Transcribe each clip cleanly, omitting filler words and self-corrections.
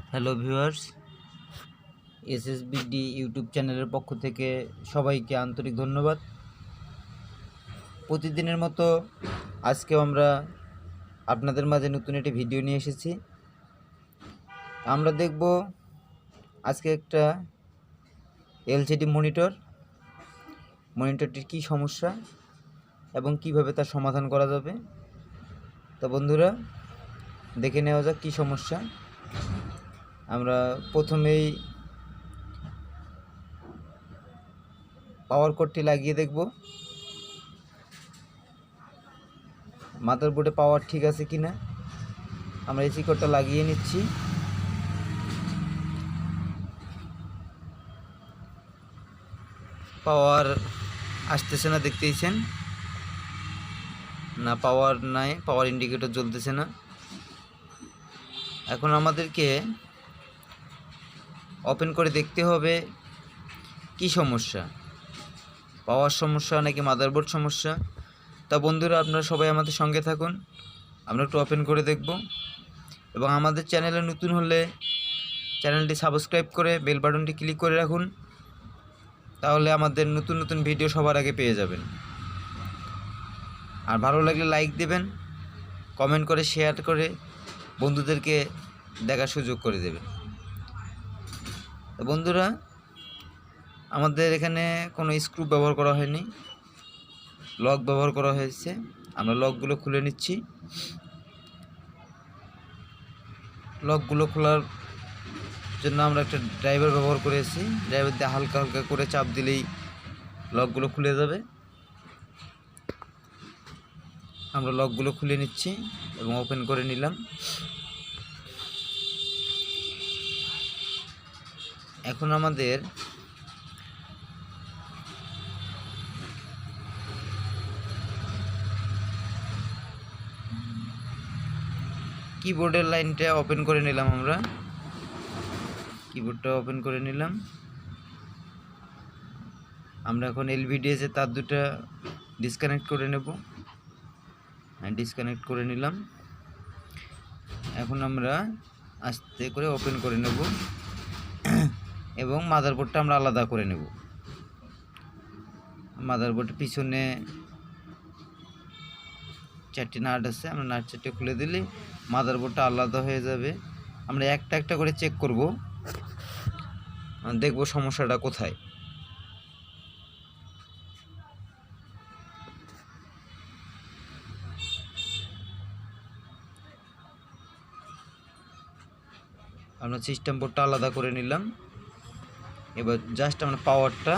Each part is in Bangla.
হ্যালো ভিউয়ার্স, এসএসবিডি ইউটিউব চ্যানেলের পক্ষ থেকে সবাইকে আন্তরিক ধন্যবাদ। প্রতিদিনের মতো আজকেও আমরা আপনাদের মাঝে নতুন একটি ভিডিও নিয়ে এসেছি। আমরা দেখব আজকে একটা এলসিডি মনিটরটির কী সমস্যা এবং কিভাবে তার সমাধান করা যাবে। তো বন্ধুরা, দেখে নেওয়া যাক কী সমস্যা। আমরা প্রথমেই পাওয়ার কোডটি লাগিয়ে দেখব মাদারবোর্ডে পাওয়ার ঠিক আছে কিনা। আমরা এসি কোডটা লাগিয়ে নিচ্ছি। পাওয়ার আসতেছে না, দেখতেইছেন না, পাওয়ার নাই, পাওয়ার ইন্ডিকেটর জ্বলতেছে না। এখন আমাদেরকে ওপেন করে দেখতে হবে কি সমস্যা, পাওয়ার সমস্যা নাকি মাদারবোর্ড সমস্যা। তা বন্ধুরা, আপনারা সবাই আমাদের সঙ্গে থাকুন, আমরা একটু ওপেন করে দেখব। এবং আমাদের চ্যানেলে নতুন হলে চ্যানেলটি সাবস্ক্রাইব করে বেল বাটনটি ক্লিক করে রাখুন, তাহলে আমাদের নতুন নতুন ভিডিও সবার আগে পেয়ে যাবেন। আর ভালো লাগলে লাইক দেবেন, কমেন্ট করে শেয়ার করে বন্ধুদেরকে দেখার সুযোগ করে দেবেন। তো বন্ধুরা, আমাদের এখানে কোনো স্ক্রু ব্যবহার করা হয়নি, লক ব্যবহার করা হয়েছে। আমরা লকগুলো খুলে নিচ্ছি। লকগুলো খোলার জন্য আমরা একটা ড্রাইভার ব্যবহার করেছি। ড্রাইভার দিয়ে হালকা হালকা করে চাপ দিলেই লকগুলো খুলে যাবে। আমরা লকগুলো খুলে নিচ্ছি এবং ওপেন করে নিলাম। এখন আমাদের কিবোর্ডের লাইনটা ওপেন করে নিলাম। আমরা কিবোর্ডটা ওপেন করে নিলাম। আমরা এখন এলভিডিএস এর তার দুটো ডিসকানেক্ট করে নেব। ডিসকানেক্ট করে নিলাম। এখন আমরা আস্তে করে ওপেন করে নেব এবং মাদারবোর্ডটা আমরা আলাদা করে নেব। মাদারবোর্ডের পিছনে 4টি নাট আছে, আমরা নাট 4টে খুলে দিলে মাদারবোর্ডটা আলাদা হয়ে যাবে। আমরা একটা একটা করে চেক করব, দেখব সমস্যাটা কোথায়। আমরা সিস্টেম বোর্ডটা আলাদা করে নিলাম। এবার জাস্ট আমরা পাওয়ারটা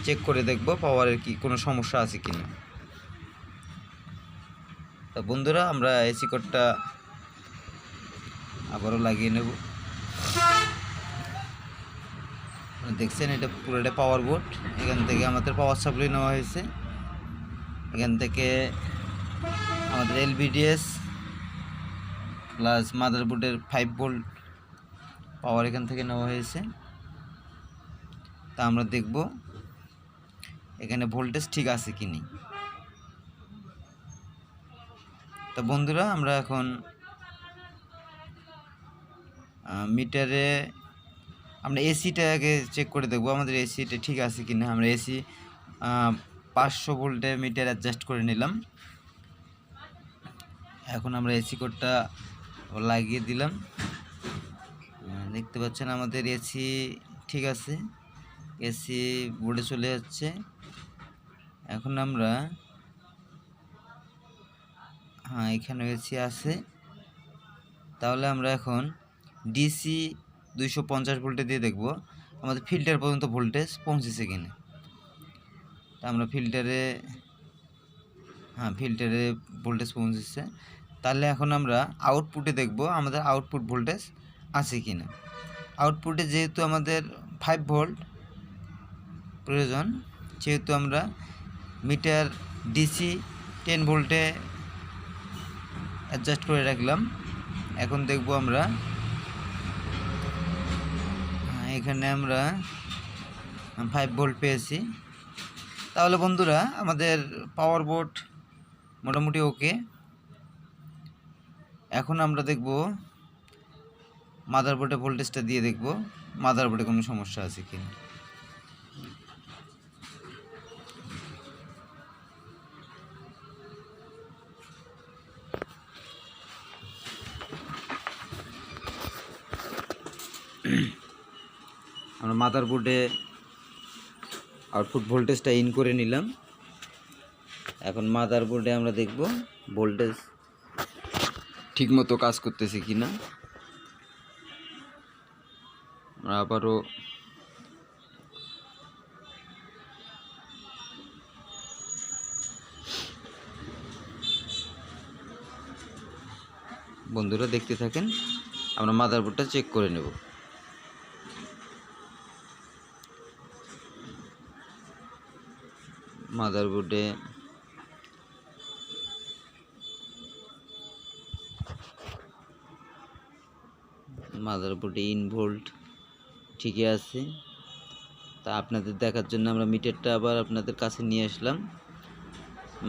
চেক করে দেখব পাওয়ারের কি কোনো সমস্যা আছে কিনা। তা বন্ধুরা, আমরা এসি কোডটা আবারও লাগিয়ে নেব। দেখছেন, এটা পুরোটা পাওয়ার বোর্ড। এখান থেকে আমাদের পাওয়ার সাপ্লাই নেওয়া হয়েছে। এখান থেকে আমাদের এলভিডিএস প্লাস মাদারবোর্ডের 5 ভোল্ট পাওয়ার এখান থেকে নেওয়া হয়েছে। তা আমরা দেখব এখানে ভোল্টেজ ঠিক আছে কি নেই। তা বন্ধুরা, আমরা এখন মিটারে আমরা এসিটা আগে চেক করে দেখব আমাদের এসিটা ঠিক আছে কি না। আমরা এসি 500 ভোল্টে মিটার অ্যাডজাস্ট করে নিলাম। এখন আমরা এসি কোডটা লাগিয়ে দিলাম। দেখতে পাচ্ছেন আমাদের এসি ঠিক আছে, এসি বোর্ডে চলে যাচ্ছে। এখন আমরা এখানে এসি আছে, তাহলে আমরা এখন ডিসি 250 ভোল্টে দিয়ে দেখব আমাদের ফিল্টার পর্যন্ত ভোল্টেজ পৌঁছেছে কিনা। তা আমরা ফিল্টারে ভোল্টেজ পৌঁছেছে। তাহলে এখন আমরা আউটপুটে দেখব আমাদের আউটপুট ভোল্টেজ আছে কিনা। আউটপুটে যেহেতু আমাদের 5 ভোল্ট প্রয়োজন, সেহেতু আমরা মিটার ডিসি 10 ভোল্টে অ্যাডজাস্ট করে রাখলাম। এখন দেখব আমরা এখানে আমরা 5 ভোল্ট পেয়েছি। তাহলে বন্ধুরা, আমাদের পাওয়ার বোর্ড মোটামুটি ওকে। এখন আমরা দেখব মাদারবোর্ডে ভোল্টেজটা দিয়ে দেখব মাদারবোর্ডে কোনো সমস্যা আছে কিনা। আমরা মাদারবোর্ডে আউটপুট ভোল্টেজটা ইন করে নিলাম। এখন মাদারবোর্ডে আমরা দেখব ভোল্টেজ ঠিকমতো কাজ করতেছে কিনা। আমরা আবারও বন্ধুরা দেখতে থাকেন, আমরা মাদারবোর্ডটা চেক করে নেব। মাদারবোর্ডে ইন ভোল্ট ঠিকই আছে। তা আপনাদের দেখার জন্য আমরা মিটারটা আবার আপনাদের কাছে নিয়ে আসলাম।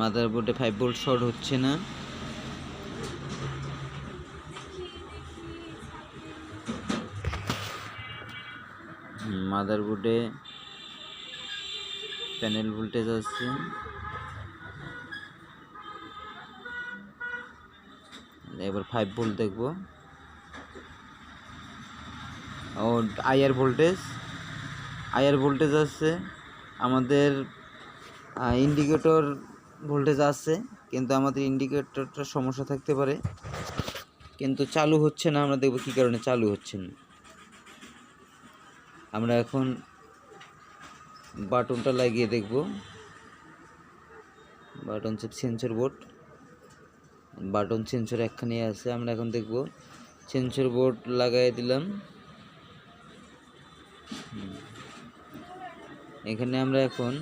মাদারবোর্ডে 5 ভোল্ট শর্ট হচ্ছে না। মাদারবোর্ডে প্যানেল ভোল্টেজ আছে, এবার 5 ভোল্ট দেখব। ও আইআর ভোল্টেজ আছে, আমাদের ইন্ডিকেটর ভোল্টেজ আছে, কিন্তু আমাদের ইন্ডিকেটরটা সমস্যা থাকতে পারে, কিন্তু চালু হচ্ছে না। আমরা দেখব কী কারণে চালু হচ্ছে না। আমরা এখন বাটনটা লাগিয়ে দেখব। Button censor board, button sensor একখানি আছে। আমরা এখন দেখব সেন্সর বোর্ড লাগাই দিলাম। এখানে আমরা এখন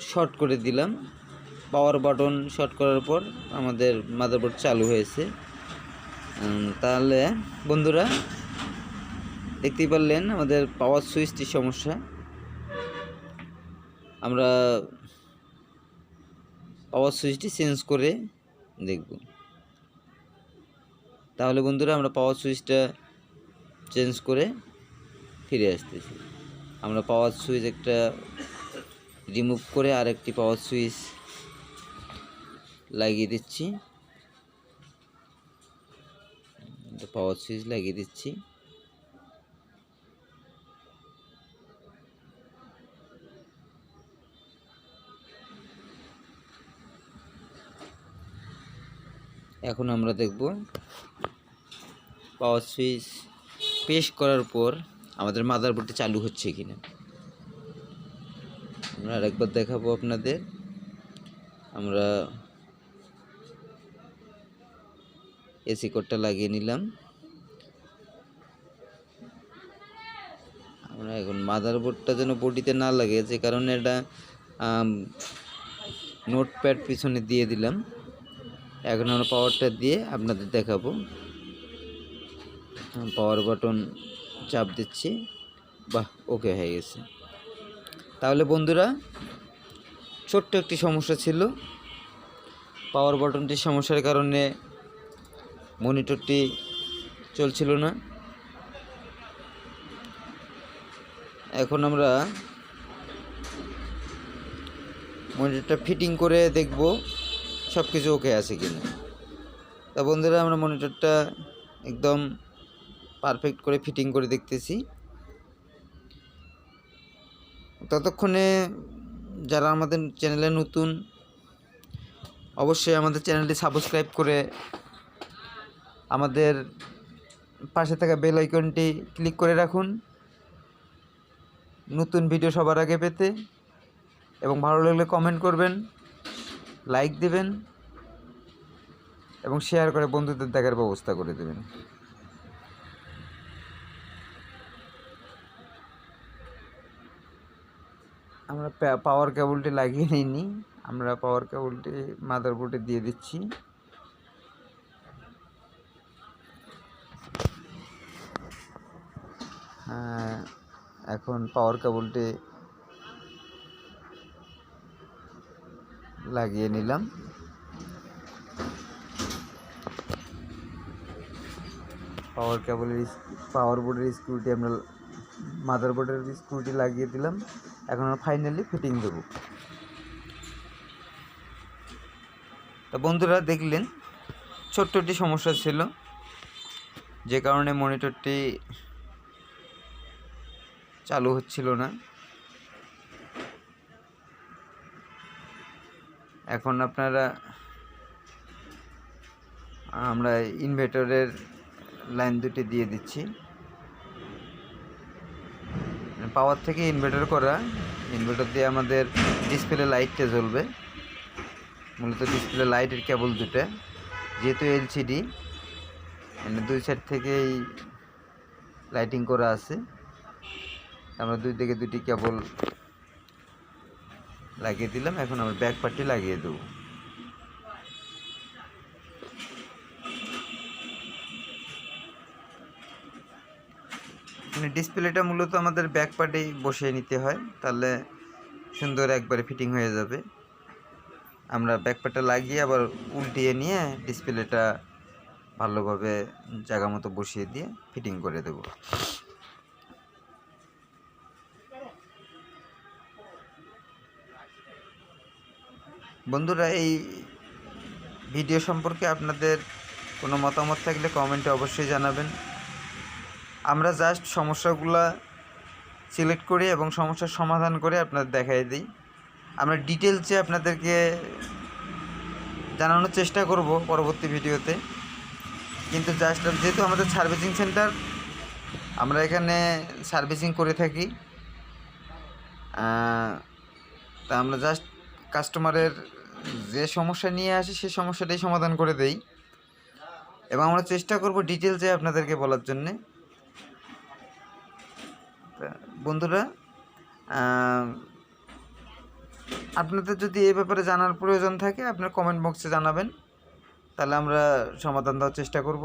শর্ট করে দিলাম। পাওয়ার বাটন শর্ট করার পর আমাদের মাদারবোর্ড চালু হয়েছে। তাহলে বন্ধুরা দেখতেই পারলেন আমাদের পাওয়ার সুইচটির সমস্যা। আমরা পাওয়ার সুইচটি চেঞ্জ করে দেখব। তাহলে বন্ধুরা আমরা পাওয়ার সুইচটা চেঞ্জ করে ফিরে আসতেছি। আমরা পাওয়ার সুইচ একটা রিমুভ করে আরেকটি পাওয়ার সুইচ লাগিয়ে দিচ্ছি। পাওয়ার সুইচ লাগিয়ে দিচ্ছি। এখন আমরা দেখব পাওয়ার সুইচ প্রেস করার পর আমাদের মাদারবোর্ডটি চালু হচ্ছে কিনা। আমরা আরেকবার দেখাবো আপনাদের। আমরা এসি কোডটা লাগিয়ে নিলাম। আমরা এখন মাদারবোর্ডটা যেন বডিতে না লাগে, যে কারণে এটা নোটপ্যাড পিছনে দিয়ে দিলাম। এখন আমরা পাওয়ারটা দিয়ে আপনাদের দেখাবো। পাওয়ার বাটন চাপ দিচ্ছি, বাহ, ওকে হয়ে গেছে। তাহলে বন্ধুরা ছোট্ট একটি সমস্যা ছিল, পাওয়ার বাটনটির সমস্যার কারণে মনিটরটি চলছিল না। এখন আমরা মনিটরটা ফিটিং করে দেখব সব কিছু ওকে আছে কিনা। তা বন্ধুরা আমরা মনিটরটা একদম পারফেক্ট করে ফিটিং করে দেখতেছি। ততক্ষণে যারা আমাদের চ্যানেলে নতুন, অবশ্যই আমাদের চ্যানেলটি সাবস্ক্রাইব করে আমাদের পাশে থাকা বেল আইকনটি ক্লিক করে রাখুন নতুন ভিডিও সবার আগে পেতে। এবং ভালো লাগলে কমেন্ট করবেন, লাইক দেবেন এবং শেয়ার করে বন্ধুদের দেখার ব্যবস্থা করে দেবেন। আমরা পাওয়ার কেবলটি লাগিয়ে নিইনি, আমরা পাওয়ার কেবলটি মাদারবোর্ডে দিয়ে দিচ্ছি। এখন পাওয়ার কেবলটি লাগিয়ে নিলাম। পাওয়ার বোর্ডের স্ক্রুটি আমরা মাদারবোর্ডের স্ক্রুটি লাগিয়ে দিলাম। এখন আমরা ফাইনালি ফিটিং দেব। তা বন্ধুরা দেখলেন ছোট্ট একটি সমস্যা ছিল, যে কারণে মনিটরটি চালু হচ্ছিল না। এখন আমরা ইনভার্টারের লাইন দুটি দিয়ে দিচ্ছি। পাওয়ার থেকে ইনভার্টার করা, ইনভার্টার দিয়ে আমাদের ডিসপ্লে লাইটটা জ্বলবে। মূলত ডিসপ্লে লাইটের কেবল দুটো, যেহেতু এলসিডি মানে দুই সাইড থেকেই লাইটিং করা আছে, আমরা দুই দিকে দুটি কেবল লাগিয়ে দিলাম। এখন আমরা ব্যাক পার্টটি লাগিয়ে দেবো। মানে ডিসপ্লেটা মূলত আমাদের ব্যাক পার্টেই বসিয়ে নিতে হয়, তাহলে সুন্দর একবারে ফিটিং হয়ে যাবে। আমরা ব্যাক পার্টটা লাগিয়ে আবার উল্টিয়ে নিয়ে ডিসপ্লেটা ভালোভাবে জায়গা মতো বসিয়ে দিয়ে ফিটিং করে দেব। বন্ধুরা, এই ভিডিও সম্পর্কে আপনাদের কোনো মতামত থাকলে কমেন্টে অবশ্যই জানাবেন। আমরা জাস্ট সমস্যাগুলো সিলেক্ট করি এবং সমস্যার সমাধান করে আপনাদের দেখাই দিই। আমরা ডিটেলসে আপনাদেরকে জানানোর চেষ্টা করব পরবর্তী ভিডিওতে। কিন্তু জাস্ট যেহেতু আমাদের সার্ভিসিং সেন্টার, আমরা এখানে সার্ভিসিং করে থাকি, তা আমরা জাস্ট কাস্টমারের যে সমস্যা নিয়ে আসি সেই সমস্যাটাই সমাধান করে দেই এবং আমরা চেষ্টা করব ডিটেলসে আপনাদেরকে বলার জন্যে। বন্ধুরা, আপনাদের যদি এই ব্যাপারে জানার প্রয়োজন থাকে আপনার কমেন্ট বক্সে জানাবেন, তাহলে আমরা সমাধান দেওয়ার চেষ্টা করব।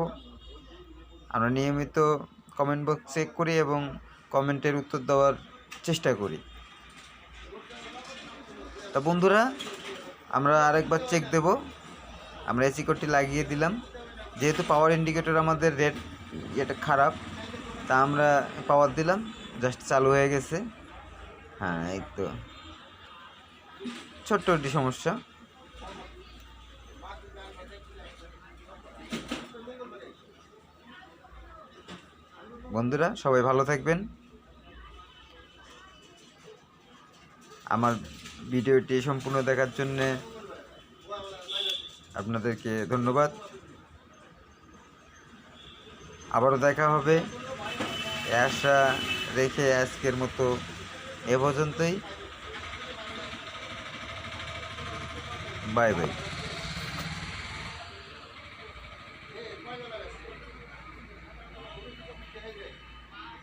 আমরা নিয়মিত কমেন্ট বক্স চেক করি এবং কমেন্টের উত্তর দেওয়ার চেষ্টা করি। তা বন্ধুরা, আমরা আরেকবার চেক দেব। আমরা এসি কোডটি লাগিয়ে দিলাম। যেহেতু পাওয়ার ইন্ডিকেটর আমাদের রেড এটা খারাপ, তা আমরা পাওয়ার দিলাম, জাস্ট চালু হয়ে গেছে। হ্যাঁ, এই তো ছোট্ট একটি সমস্যা। বন্ধুরা, সবাই ভালো থাকবেন। আমার ভিডিওটি সম্পূর্ণ দেখার জন্যে আপনাদেরকে ধন্যবাদ। আবারও দেখা হবে। আশা রেখে আজকের মতো এ পর্যন্তই। Bye bye.